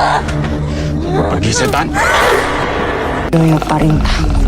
Pergi setan. Yung parintang.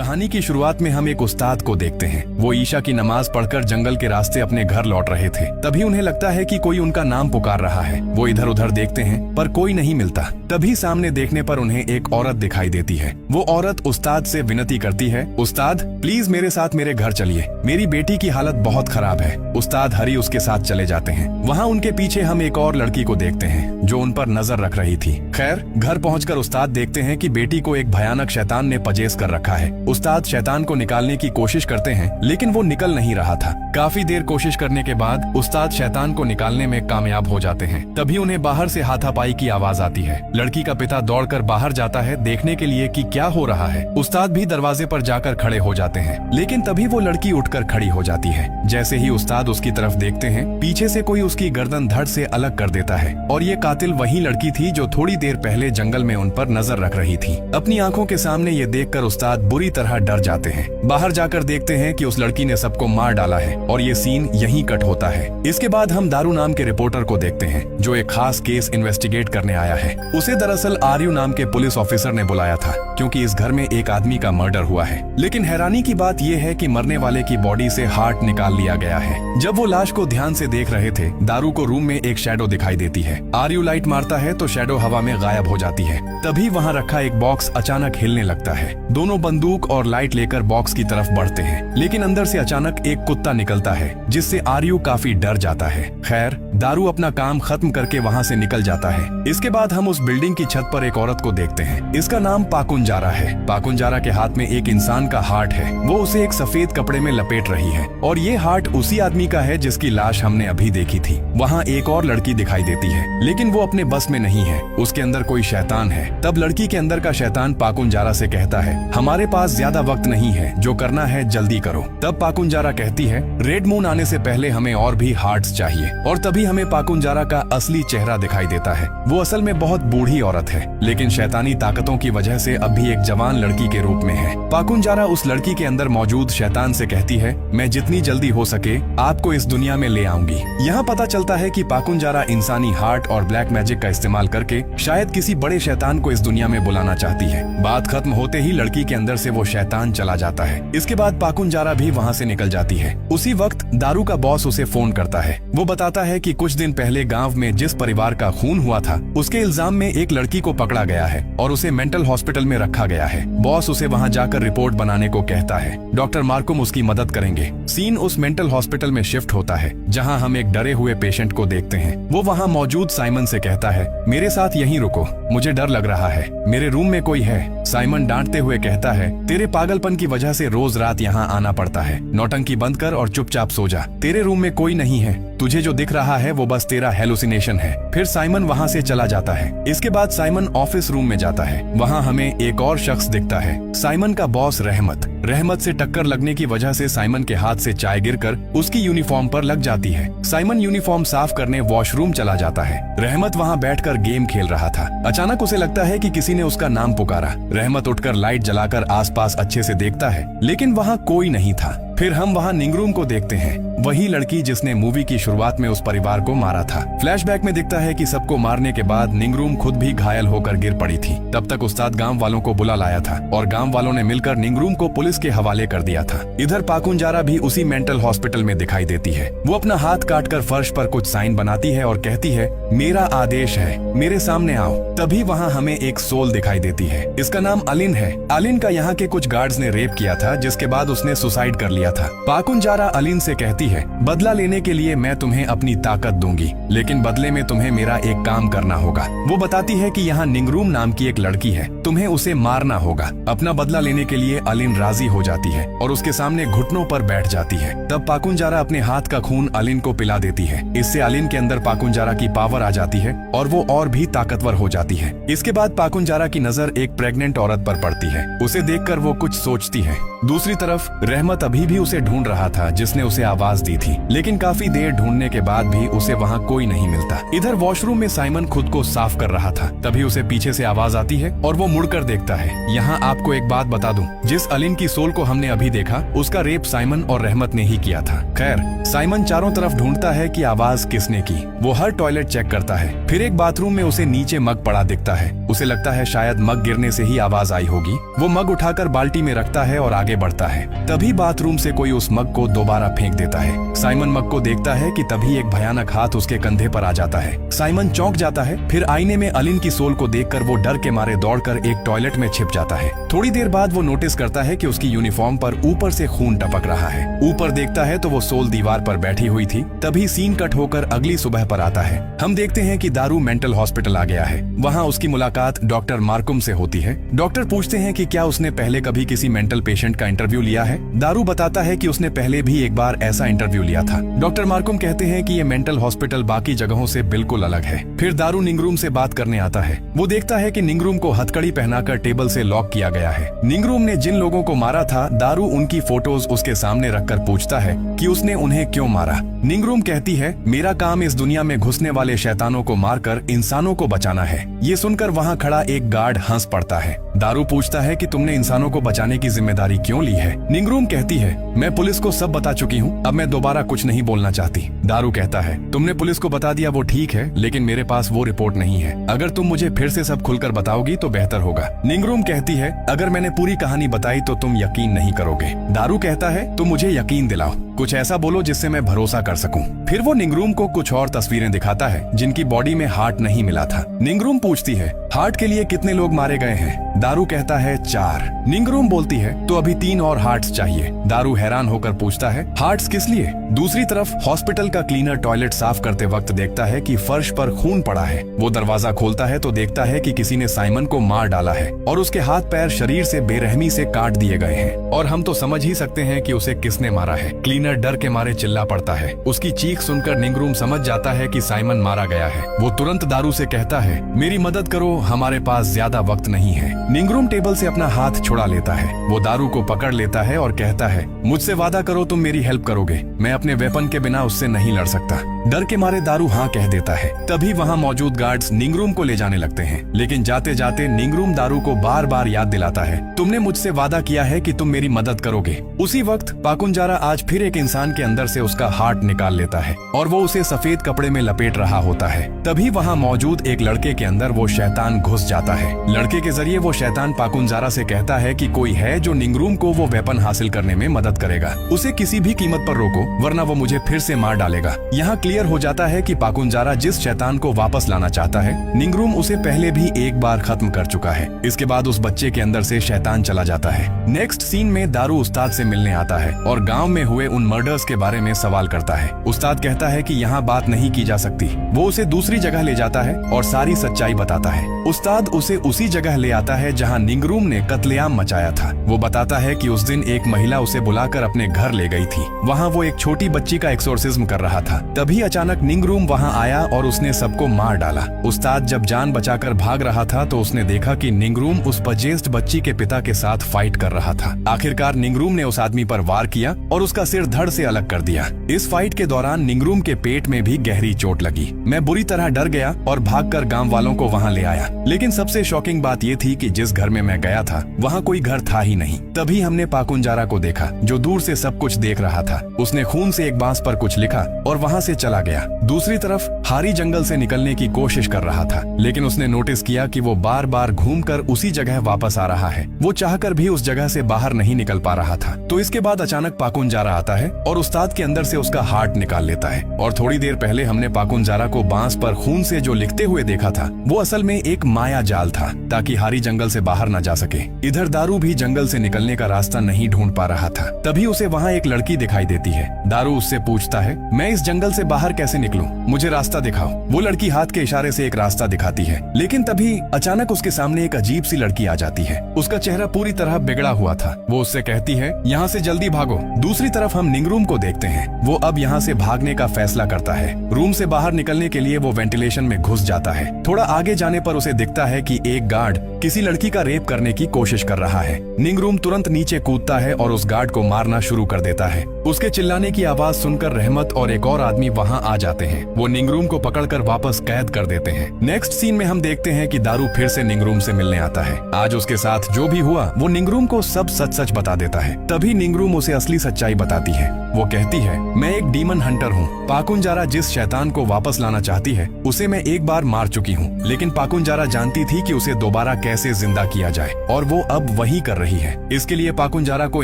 कहानी की शुरुआत में हम एक उस्ताद को देखते हैं। वो ईशा की नमाज पढ़कर जंगल के रास्ते अपने घर लौट रहे थे। तभी उन्हें लगता है कि कोई उनका नाम पुकार रहा है। वो इधर उधर देखते हैं पर कोई नहीं मिलता। तभी सामने देखने पर उन्हें एक औरत दिखाई देती है। वो औरत उस्ताद से विनती करती है, उस्ताद प्लीज मेरे साथ मेरे घर चलिए, मेरी बेटी की हालत बहुत खराब है। उस्ताद हरी उसके साथ चले जाते हैं। वहाँ उनके पीछे हम एक और लड़की को देखते हैं जो उन पर नजर रख रही थी। खैर घर पहुँचकर उस्ताद देखते हैं कि बेटी को एक भयानक शैतान ने पजेस कर रखा है। उस्ताद शैतान को निकालने की कोशिश करते हैं लेकिन वो निकल नहीं रहा था। काफी देर कोशिश करने के बाद उस्ताद शैतान को निकालने में कामयाब हो जाते हैं। तभी उन्हें बाहर से हाथापाई की आवाज आती है। लड़की का पिता दौड़कर बाहर जाता है देखने के लिए कि क्या हो रहा है। उस्ताद भी दरवाजे पर जाकर खड़े हो जाते हैं लेकिन तभी वो लड़की उठकर खड़ी हो जाती है। जैसे ही उस्ताद उसकी तरफ देखते हैं पीछे से कोई उसकी गर्दन धड़ से अलग कर देता है और ये कातिल वही लड़की थी जो थोड़ी देर पहले जंगल में उन पर नजर रख रही थी। अपनी आंखों के सामने ये देखकर उस्ताद बुरी तरह डर जाते हैं। बाहर जाकर देखते हैं कि उस लड़की ने सबको मार डाला है और ये सीन यहीं कट होता है। इसके बाद हम दारू नाम के रिपोर्टर को देखते हैं जो एक खास केस इन्वेस्टिगेट करने आया है। उसे दरअसल आर्यू नाम के पुलिस ऑफिसर ने बुलाया था क्योंकि इस घर में एक आदमी का मर्डर हुआ है। लेकिन हैरानी की बात यह है कि मरने वाले की बॉडी से हार्ट निकाल लिया गया है। जब वो लाश को ध्यान से देख रहे थे दारू को रूम में एक शैडो दिखाई देती है। आर्यू लाइट मारता है तो शैडो हवा में गायब हो जाती है। तभी वहाँ रखा एक बॉक्स अचानक हिलने लगता है। दोनों बंदूक और लाइट लेकर बॉक्स की तरफ बढ़ते हैं लेकिन अंदर से अचानक एक कुत्ता निकलता है जिससे आर्यू काफी डर जाता है। खैर दारू अपना काम खत्म करके वहाँ से निकल जाता है। इसके बाद हम उस बिल्डिंग की छत पर एक औरत को देखते हैं। इसका नाम पाकुंजारा है। पाकुंजारा के हाथ में एक इंसान का हार्ट है। वो उसे एक सफेद कपड़े में लपेट रही है और ये हार्ट उसी आदमी का है जिसकी लाश हमने अभी देखी थी। वहाँ एक और लड़की दिखाई देती है लेकिन वो अपने बस में नहीं है। उसके अंदर कोई शैतान है। तब लड़की के अंदर का शैतान पाकुंजारा से कहता है, हमारे पास ज्यादा वक्त नहीं है, जो करना है जल्दी करो। तब पाकुंजारा कहती है, रेड मून आने से पहले हमें और भी हार्ट्स चाहिए। और तभी हमें पाकुंजारा का असली चेहरा दिखाई देता है। वो असल में बहुत बूढ़ी औरत है लेकिन शैतानी ताकतों की वजह से अब भी एक जवान लड़की के रूप में है। पाकुंजारा उस लड़की के अंदर मौजूद शैतान से कहती है, मैं जितनी जल्दी हो सके आपको इस दुनिया में ले आऊंगी। यहाँ पता चलता है कि पाकुंजारा इंसानी हार्ट और ब्लैक मैजिक का इस्तेमाल करके शायद किसी बड़े शैतान को इस दुनिया में बुलाना चाहती है। बात खत्म होते ही लड़की के अंदर से वो शैतान चला जाता है। इसके बाद पाकुंजारा भी वहाँ से निकल जाती है। उसी वक्त दारू का बॉस उसे फोन करता है। वो बताता है कि कुछ दिन पहले गांव में जिस परिवार का खून हुआ था उसके इल्जाम में एक लड़की को पकड़ा गया है और उसे मेंटल हॉस्पिटल में रखा गया है। बॉस उसे वहाँ जाकर रिपोर्ट बनाने को कहता है। डॉक्टर मार्कुम उसकी मदद करेंगे। सीन उस मेंटल हॉस्पिटल में शिफ्ट होता है जहाँ हम एक डरे हुए पेशेंट को देखते हैं। वो वहाँ मौजूद साइमन से कहता है, मेरे साथ यहीं रुको, मुझे डर लग रहा है, मेरे रूम में कोई है। साइमन डांटते हुए कहता है, तेरे पागलपन की वजह से रोज रात यहाँ आना पड़ता है, नौटंकी बंद कर और चुपचाप सो जा। तेरे रूम में कोई नहीं है, तुझे जो दिख रहा है वो बस तेरा हेलुसिनेशन है। फिर साइमन वहाँ से चला जाता है। इसके बाद साइमन ऑफिस रूम में जाता है। वहाँ हमें एक और शख्स दिखता है, साइमन का बॉस रहमत। रहमत से टक्कर लगने की वजह से साइमन के हाथ से चाय गिरकर उसकी यूनिफॉर्म पर लग जाती है। साइमन यूनिफॉर्म साफ करने वॉशरूम चला जाता है। रहमत वहाँ बैठकर गेम खेल रहा था। अचानक उसे लगता है कि किसी ने उसका नाम पुकारा। रहमत उठकर लाइट जलाकर आसपास अच्छे से देखता है लेकिन वहाँ कोई नहीं था। फिर हम वहाँ निंगरूम को देखते हैं, वही लड़की जिसने मूवी की शुरुआत में उस परिवार को मारा था। फ्लैशबैक में दिखता है कि सबको मारने के बाद निंगरूम खुद भी घायल होकर गिर पड़ी थी। तब तक उस्ताद गांव वालों को बुला लाया था और गांव वालों ने मिलकर निंगरूम को पुलिस के हवाले कर दिया था। इधर पाकुंजारा भी उसी मेंटल हॉस्पिटल में दिखाई देती है। वो अपना हाथ काटकर फर्श पर कुछ साइन बनाती है और कहती है, मेरा आदेश है, मेरे सामने आओ। तभी वहाँ हमें एक सोल दिखाई देती है। इसका नाम अलिन है। अलिन का यहाँ के कुछ गार्ड्स ने रेप किया था जिसके बाद उसने सुसाइड कर लिया था। पाकुंजारा अलिन से कहती है, बदला लेने के लिए मैं तुम्हें अपनी ताकत दूंगी लेकिन बदले में तुम्हें मेरा एक काम करना होगा। वो बताती है कि यहाँ निंगरूम नाम की एक लड़की है, तुम्हें उसे मारना होगा। अपना बदला लेने के लिए अलिन राजी हो जाती है और उसके सामने घुटनों पर बैठ जाती है। तब पाकुंजारा अपने हाथ का खून अलिन को पिला देती है। इससे अलिन के अंदर पाकुंजारा की पावर आ जाती है और वो और भी ताकतवर हो जाती है। इसके बाद पाकुंजारा की नजर एक प्रेग्नेंट औरत पर पड़ती है। उसे देखकर वो कुछ सोचती है। दूसरी तरफ रहमत अभी भी उसे ढूंढ रहा था जिसने उसे आवाज दी थी, लेकिन काफी देर ढूंढने के बाद भी उसे वहाँ कोई नहीं मिलता। इधर वॉशरूम में साइमन खुद को साफ कर रहा था, तभी उसे पीछे से आवाज आती है और वो मुड़कर देखता है। यहाँ आपको एक बात बता दूं, जिस अलिन की सोल को हमने अभी देखा उसका रेप साइमन और रहमत ने ही किया था। खैर, साइमन चारों तरफ ढूंढता है कि आवाज किसने की। वो हर टॉयलेट चेक करता है, फिर एक बाथरूम में उसे नीचे मग पड़ा दिखता है। उसे लगता है शायद मग गिरने से ही आवाज आई होगी। वो मग उठाकर बाल्टी में रखता है और आगे बढ़ता है। तभी बाथरूम से कोई उस मग को दोबारा फेंक देता है। साइमन मग को देखता है कि तभी एक भयानक हाथ उसके कंधे पर आ जाता है। साइमन चौंक जाता है। फिर आईने में अलिन की सोल को देखकर वो डर के मारे दौड़कर एक टॉयलेट में छिप जाता है। थोड़ी देर बाद वो नोटिस करता है कि उसकी यूनिफॉर्म पर ऊपर से खून टपक रहा है। ऊपर देखता है तो वो सोल दीवार पर बैठी हुई थी। तभी सीन कट होकर अगली सुबह पर आता है। हम देखते हैं कि दारू मेंटल हॉस्पिटल आ गया है। वहाँ उसकी मुलाकात डॉक्टर मार्कुम से होती है। डॉक्टर पूछते हैं कि क्या उसने पहले कभी किसी मेंटल पेशेंट का इंटरव्यू लिया है। दारू बताता है कि उसने पहले भी एक बार ऐसा इंटरव्यू लिया था। डॉक्टर मार्कुम कहते हैं कि ये मेंटल हॉस्पिटल बाकी जगहों से बिल्कुल अलग है। फिर दारू निंगरूम से बात करने आता है। वो देखता है कि निंगरूम को हथकड़ी पहनाकर टेबल से लॉक किया गया है। निंगरूम ने जिन लोगों को मारा था, दारू उनकी फोटोज उसके सामने रखकर पूछता है कि उसने उन्हें क्यों मारा। निंगरूम कहती है, मेरा काम इस दुनिया में घुसने वाले शैतानों को मारकर इंसानों को बचाना है। ये सुनकर वहाँ खड़ा एक गार्ड हंस पड़ता है। दारू पूछता है कि तुमने इंसानों को बचाने की जिम्मेदारी क्यों ली है। निंगरूम कहती है, मैं पुलिस को सब बता चुकी हूँ, अब मैं दोबारा कुछ नहीं बोलना चाहती। दारू कहता है, तुमने पुलिस को बता दिया वो ठीक है, लेकिन मेरे पास वो रिपोर्ट नहीं है। अगर तुम मुझे फिर से सब खुलकर बताओगी तो बेहतर होगा। निंगरूम कहती है, अगर मैंने पूरी कहानी बताई तो तुम यकीन नहीं करोगे। दारू कहता है, तुम मुझे यकीन दिलाओ, कुछ ऐसा बोलो जिससे मैं भरोसा कर सकूं। फिर वो निंगरूम को कुछ और तस्वीरें दिखाता है जिनकी बॉडी में हार्ट नहीं मिला था। निंगरूम पूछती है, हार्ट के लिए कितने लोग मारे गए हैं। दारू कहता है 4। निंगरूम बोलती है, तो अभी 3 और हार्ट्स चाहिए। दारू हैरान होकर पूछता है, हार्ट्स किस लिए। दूसरी तरफ हॉस्पिटल का क्लीनर टॉयलेट साफ करते वक्त देखता है कि फर्श पर खून पड़ा है। वो दरवाजा खोलता है तो देखता है कि किसी ने साइमन को मार डाला है और उसके हाथ पैर शरीर से बेरहमी से काट दिए गए हैं। और हम तो समझ ही सकते हैं कि उसे किसने मारा है। क्लीनर डर के मारे चिल्ला पड़ता है। उसकी चीख सुनकर निंगरूम समझ जाता है कि साइमन मारा गया है। वो तुरंत दारू से कहता है, मेरी मदद करो, हमारे पास ज्यादा वक्त नहीं है। निंगरूम टेबल से अपना हाथ छुड़ा लेता है। वो दारू को पकड़ लेता है और कहता है, मुझसे वादा करो तुम मेरी हेल्प करोगे। मैं अपने वेपन के बिना उससे नहीं लड़ सकता। डर के मारे दारू हाँ कह देता है। तभी वहाँ मौजूद गार्ड्स निंगरूम को ले जाने लगते हैं, लेकिन जाते जाते निंगरूम दारू को बार बार याद दिलाता है, तुमने मुझसे वादा किया है कि तुम मेरी मदद करोगे। उसी वक्त पाकुंजारा आज फिर एक इंसान के अंदर से उसका हार्ट निकाल लेता है और वो उसे सफेद कपड़े में लपेट रहा होता है। तभी वहाँ मौजूद एक लड़के के अंदर वो शैतान घुस जाता है। लड़के के जरिए वो शैतान पाकुंजारा से कहता है कि कोई है जो निंगरूम को वो वेपन हासिल करने में मदद करेगा। उसे किसी भी कीमत पर रोको, वरना वो मुझे फिर से मार डालेगा। यहाँ क्लियर हो जाता है कि पाकुंजारा जिस शैतान को वापस लाना चाहता है, निंगरूम उसे पहले भी एक बार खत्म कर चुका है। इसके बाद उस बच्चे के अंदर से शैतान चला जाता है। नेक्स्ट सीन में दारू उस्ताद से मिलने आता है और गांव में हुए उन मर्डर्स के बारे में सवाल करता है। उस्ताद कहता है कि यहाँ बात नहीं की जा सकती। वो उसे दूसरी जगह ले जाता है और सारी सच्चाई बताता है। उस्ताद उसे उसी जगह ले आता है जहाँ निंगरूम ने कत्लेआम मचाया था। वो बताता है कि उस दिन एक महिला उसे बुलाकर अपने घर ले गई थी। वहाँ वो एक छोटी बच्ची का एक्सोर्सिज्म कर रहा था। तभी अचानक निंगरूम वहाँ आया और उसने सबको मार डाला। उस्ताद जब जान बचाकर भाग रहा था तो उसने देखा कि निंगरूम उस पजेस्ट बच्ची के पिता के साथ फाइट कर रहा था। आखिरकार निंगरूम ने उस आदमी पर वार किया और उसका सिर धड़ से अलग कर दिया। इस फाइट के दौरान निंगरूम के पेट में भी गहरी चोट लगी। मैं बुरी तरह डर गया और भागकर गांव वालों को वहां ले आया। लेकिन सबसे शॉकिंग बात ये थी कि जिस घर में मैं गया था वहां कोई घर था ही नहीं। तभी हमने पाकुंजारा को देखा जो दूर से सब कुछ देख रहा था। उसने खून से एक बांस पर कुछ लिखा और वहां से चला गया। दूसरी तरफ हारी जंगल से निकलने की कोशिश कर रहा था, लेकिन उसने नोटिस किया कि वो बार बार घूमकर उसी जगह वापस आ रहा है। वो चाहकर भी उस जगह से बाहर नहीं निकल पा रहा था। तो इसके बाद अचानक पाकुंजारा आता है और उस्ताद के अंदर से उसका हार्ट निकाल लेता है। और थोड़ी देर पहले हमने पाकुंजारा को बांस पर खून से जो लिखते हुए देखा था वो असल में एक माया जाल था, ताकि हारी जंगल से बाहर न जा सके। इधर दारू भी जंगल से निकलने का रास्ता नहीं ढूंढ पा रहा था। तभी उसे वहाँ एक लड़की दिखाई देती है। दारू उससे पूछता है, मैं इस जंगल से बाहर कैसे निकलूं? मुझे रास्ता दिखाओ। वो लड़की हाथ के इशारे से एक रास्ता दिखाती है, लेकिन तभी अचानक उसके सामने एक अजीब सी लड़की आ जाती है। उसका चेहरा पूरी तरह बिगड़ा हुआ था। वो उससे कहती है, यहाँ से जल्दी भागो। दूसरी तरफ हम निंगरूम को देखते हैं। वो अब यहाँ से भागने का फैसला करता है। रूम से बाहर निकलने के लिए वो वेंटिलेशन में घुस जाता है। थोड़ा आगे जाने पर उसे दिखता है कि एक गार्ड किसी लड़की का रेप करने की कोशिश कर रहा है। निंगरूम तुरंत नीचे कूदता है और उस गार्ड को मारना शुरू कर देता है। उसके चिल्लाने की आवाज सुनकर रहमत और एक और आदमी वहाँ आ जाते हैं। वो निंगरूम को पकड़कर वापस कैद कर देते हैं। नेक्स्ट सीन में हम देखते हैं कि दारू फिर से निंगरूम से मिलने आता है। आज उसके साथ जो भी हुआ वो निंगरूम को सब सच सच बता देता है। तभी निंगरूम उसे असली सच्चाई बताती है। वो कहती है, मैं एक डीमन हंटर हूँ। पाकुंजारा जिस शैतान को वापस लाना चाहती है उसे मैं एक बार मार चुकी हूँ, लेकिन पाकुंजारा जानती थी कि उसे दोबारा कैसे जिंदा किया जाए और वो अब वही कर रही है। इसके लिए पाकुंजारा को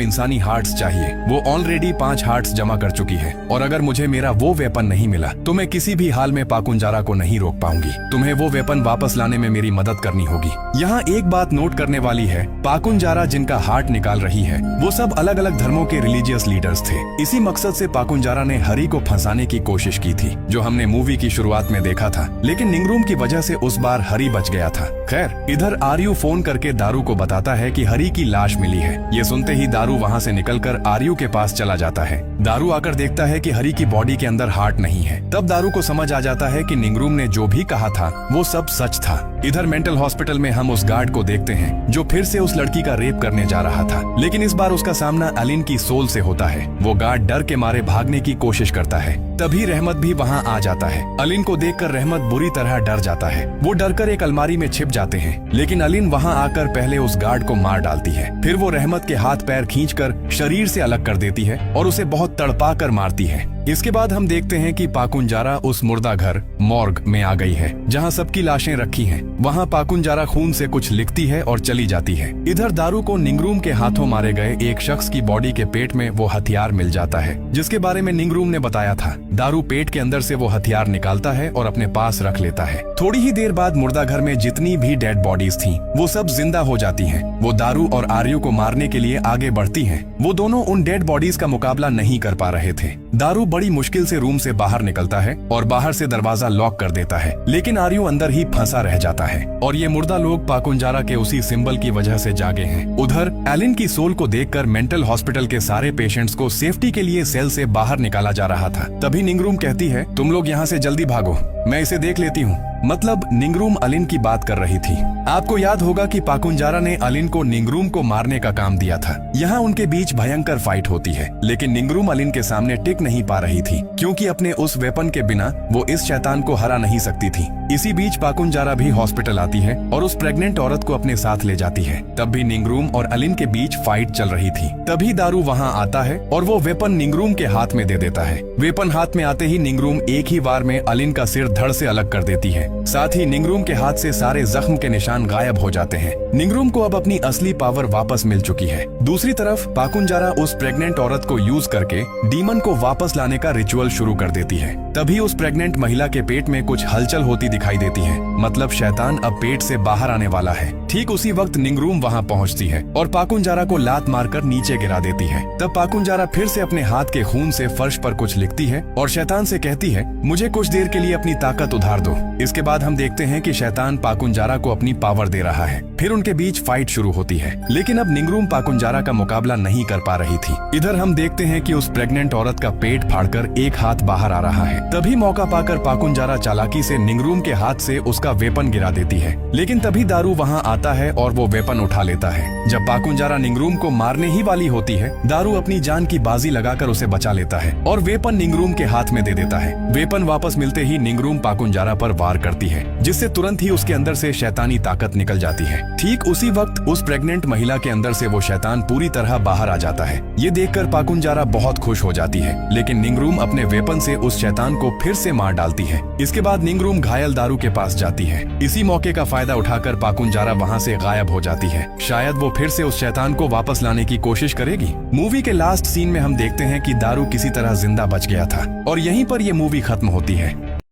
इंसानी हार्ट्स चाहिए। वो ऑलरेडी 5 हार्ट्स जमा कर चुकी है और अगर मुझे मेरा वो वेपन नहीं मिला तो मैं किसी भी हाल में पाकुंजारा को नहीं रोक पाऊंगी। तुम्हें वो वेपन वापस लाने में मेरी मदद करनी होगी। यहाँ एक बात नोट करने वाली है, पाकुंजारा जिनका हार्ट निकाल रही है वो सब अलग अलग धर्मों के रिलीजियस लीडर्स थे। इसी मकसद से पाकुंजारा ने हरी को फंसाने की कोशिश की थी, जो हमने मूवी की शुरुआत में देखा था, लेकिन निंगरूम की वजह से उस बार हरी बच गया था। खैर, इधर आर्यू फोन करके दारू को बताता है कि हरी की लाश मिली है। ये सुनते ही दारू वहाँ से निकलकर आर्यू के पास चला जाता है। दारू आकर देखता है कि हरी की बॉडी के अंदर हार्ट नहीं है। तब दारू को समझ आ जाता है कि निंगरूम ने जो भी कहा था वो सब सच था। इधर मेंटल हॉस्पिटल में हम उस गार्ड को देखते हैं जो फिर से उस लड़की का रेप करने जा रहा था, लेकिन इस बार उसका सामना अलिन की सोल से होता है। वो गार्ड डर के मारे भागने की कोशिश करता है। तभी रहमत भी वहाँ आ जाता है। अलिन को देखकर रहमत बुरी तरह डर जाता है। वो डरकर एक अलमारी में छिप जाते हैं, लेकिन अलिन वहाँ आकर पहले उस गार्ड को मार डालती है। फिर वो रहमत के हाथ पैर खींचकर शरीर से अलग कर देती है और उसे बहुत तड़पा कर मारती है। इसके बाद हम देखते हैं कि पाकुंजारा उस मुर्दा घर मॉर्ग में आ गई है, जहाँ सबकी लाशें रखी हैं। वहाँ पाकुंजारा खून से कुछ लिखती है और चली जाती है। इधर दारू को निंगरूम के हाथों मारे गए एक शख्स की बॉडी के पेट में वो हथियार मिल जाता है, जिसके बारे में निंगरूम ने बताया था। दारू पेट के अंदर से वो हथियार निकालता है और अपने पास रख लेता है। थोड़ी ही देर बाद मुर्दा घर में जितनी भी डेड बॉडीज थीं, वो सब जिंदा हो जाती हैं। वो दारू और आर्यू को मारने के लिए आगे बढ़ती हैं। वो दोनों उन डेड बॉडीज का मुकाबला नहीं कर पा रहे थे। दारू बड़ी मुश्किल से रूम से बाहर निकलता है और बाहर से दरवाजा लॉक कर देता है, लेकिन आर्यू अंदर ही फंसा रह जाता है और ये मुर्दा लोग पाकुंजारा के उसी सिंबल की वजह से जागे हैं। उधर एलिन की सोल को देखकर मेंटल हॉस्पिटल के सारे पेशेंट्स को सेफ्टी के लिए सेल से बाहर निकाला जा रहा था। तभी निंगरूम कहती है, तुम लोग यहाँ से जल्दी भागो, मैं इसे देख लेती हूँ। मतलब निंगरूम अलिन की बात कर रही थी। आपको याद होगा कि पाकुंजारा ने अलिन को निंगरूम को मारने का काम दिया था। यहाँ उनके बीच भयंकर फाइट होती है, लेकिन निंगरूम अलिन के सामने टिक नहीं पा रही थी, क्योंकि अपने उस वेपन के बिना वो इस शैतान को हरा नहीं सकती थी। इसी बीच पाकुंजारा भी हॉस्पिटल आती है और उस प्रेग्नेंट औरत को अपने साथ ले जाती है। तब भी निंगरूम और अलिन के बीच फाइट चल रही थी। तभी दारू वहाँ आता है और वो वेपन निंगरूम के हाथ में दे देता है। वेपन हाथ में आते ही निंगरूम एक ही बार में अलिन का सिर धड़ से अलग कर देती है। साथ ही निंगरूम के हाथ से सारे जख्म के निशान गायब हो जाते हैं। निंगरूम को अब अपनी असली पावर वापस मिल चुकी है। दूसरी तरफ पाकुंजारा उस प्रेग्नेंट औरत को यूज करके डीमन को वापस लाने का रिचुअल शुरू कर देती है। तभी उस प्रेग्नेंट महिला के पेट में कुछ हलचल होती दिखाई देती है, मतलब शैतान अब पेट से बाहर आने वाला है। ठीक उसी वक्त निंगरूम वहाँ पहुँचती है और पाकुंजारा को लात मारकर नीचे गिरा देती है। तब पाकुंजारा फिर से अपने हाथ के खून से फर्श पर कुछ लिखती है और शैतान से कहती है, मुझे कुछ देर के लिए अपनी ताकत उधार दो। इसके बाद हम देखते हैं कि शैतान पाकुंजारा को अपनी पावर दे रहा है। फिर उनके बीच फाइट शुरू होती है, लेकिन अब निंगरूम पाकुंजारा का मुकाबला नहीं कर पा रही थी। इधर हम देखते हैं कि उस प्रेग्नेंट औरत का पेट फाड़कर एक हाथ बाहर आ रहा है। तभी मौका पाकर पाकुंजारा चालाकी से निंगरूम के हाथ से उसका वेपन गिरा देती है, लेकिन तभी दारू वहाँ आता है और वो वेपन उठा लेता है। जब पाकुंजारा निंगरूम को मारने ही वाली होती है, दारू अपनी जान की बाजी लगाकर उसे बचा लेता है और वेपन निंगरूम के हाथ में दे देता है। वेपन वापस मिलते ही निंगरूम पाकुंजारा पर वार करती है, जिससे तुरंत ही उसके अंदर से शैतानी ताकत निकल जाती है। ठीक उसी वक्त उस प्रेग्नेंट महिला के अंदर से वो शैतान पूरी तरह बाहर आ जाता है। ये देखकर पाकुंजारा बहुत खुश हो जाती है, लेकिन निंगरूम अपने वेपन से उस शैतान को फिर से मार डालती है। इसके बाद निंगरूम घायल दारू के पास जाती है। इसी मौके का फायदा उठाकर पाकुंजारा वहाँ से गायब हो जाती है। शायद वो फिर से उस शैतान को वापस लाने की कोशिश करेगी। मूवी के लास्ट सीन में हम देखते हैं कि दारू किसी तरह जिंदा बच गया था और यहीं पर ये मूवी खत्म होती है।